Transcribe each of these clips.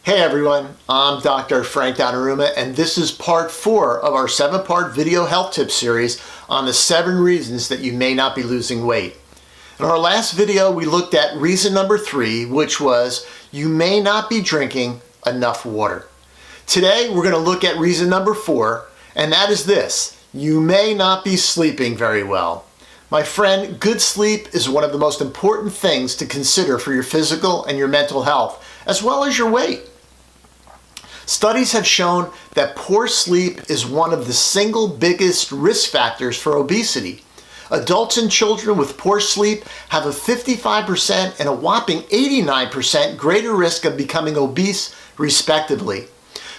Hey everyone, I'm Dr. Frank Donaruma, and this is part 4 of our 7-part video health tip series on the 7 reasons that you may not be losing weight. In our last video, we looked at reason number 3, which was you may not be drinking enough water. Today, we're going to look at reason number 4, and that is this: you may not be sleeping very well. My friend, good sleep is one of the most important things to consider for your physical and your mental health, as well as your weight. Studies have shown that poor sleep is one of the single biggest risk factors for obesity. Adults and children with poor sleep have a 55% and a whopping 89% greater risk of becoming obese, respectively.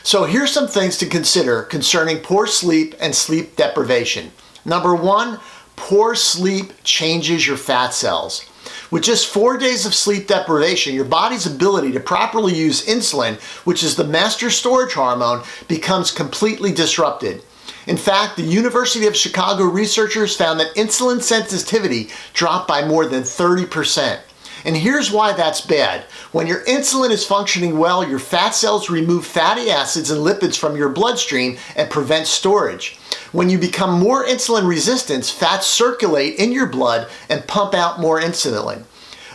So here's some things to consider concerning poor sleep and sleep deprivation. Number 1, poor sleep changes your fat cells. With just 4 days of sleep deprivation, your body's ability to properly use insulin, which is the master storage hormone, becomes completely disrupted. In fact, the University of Chicago researchers found that insulin sensitivity dropped by more than 30%. And here's why that's bad. When your insulin is functioning well, your fat cells remove fatty acids and lipids from your bloodstream and prevent storage. When you become more insulin resistant, fats circulate in your blood and pump out more insulin.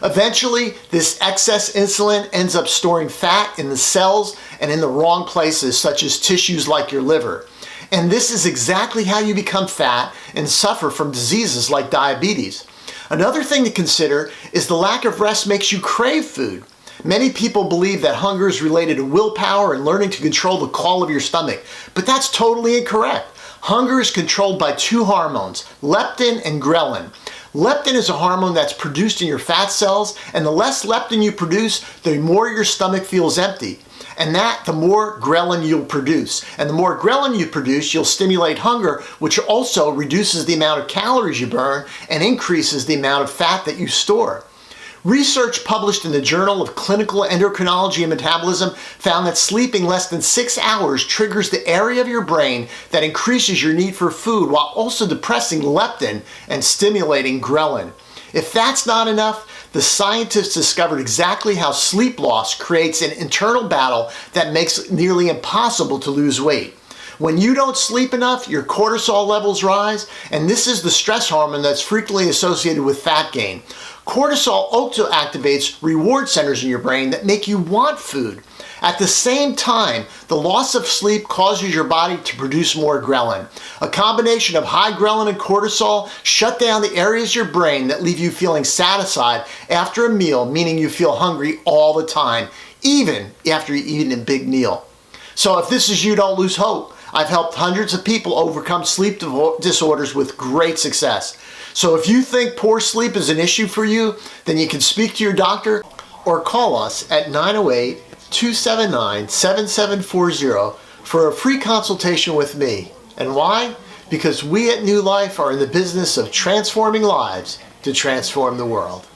Eventually, this excess insulin ends up storing fat in the cells and in the wrong places, such as tissues like your liver. And this is exactly how you become fat and suffer from diseases like diabetes. Another thing to consider is the lack of rest makes you crave food. Many people believe that hunger is related to willpower and learning to control the call of your stomach, but that's totally incorrect. Hunger is controlled by 2 hormones, leptin and ghrelin. Leptin is a hormone that's produced in your fat cells, and the less leptin you produce, the more your stomach feels empty. And the more ghrelin you'll produce. And the more ghrelin you produce, you'll stimulate hunger, which also reduces the amount of calories you burn and increases the amount of fat that you store. Research published in the Journal of Clinical Endocrinology and Metabolism found that sleeping less than 6 hours triggers the area of your brain that increases your need for food while also depressing leptin and stimulating ghrelin. If that's not enough, the scientists discovered exactly how sleep loss creates an internal battle that makes it nearly impossible to lose weight. When you don't sleep enough, your cortisol levels rise, and this is the stress hormone that's frequently associated with fat gain. Cortisol also activates reward centers in your brain that make you want food. At the same time, the loss of sleep causes your body to produce more ghrelin. A combination of high ghrelin and cortisol shut down the areas of your brain that leave you feeling satisfied after a meal, meaning you feel hungry all the time, even after you eat a big meal. So if this is you, don't lose hope. I've helped hundreds of people overcome sleep disorders with great success. So if you think poor sleep is an issue for you, then you can speak to your doctor or call us at 908-279-7740 for a free consultation with me. And why? Because we at New Life are in the business of transforming lives to transform the world.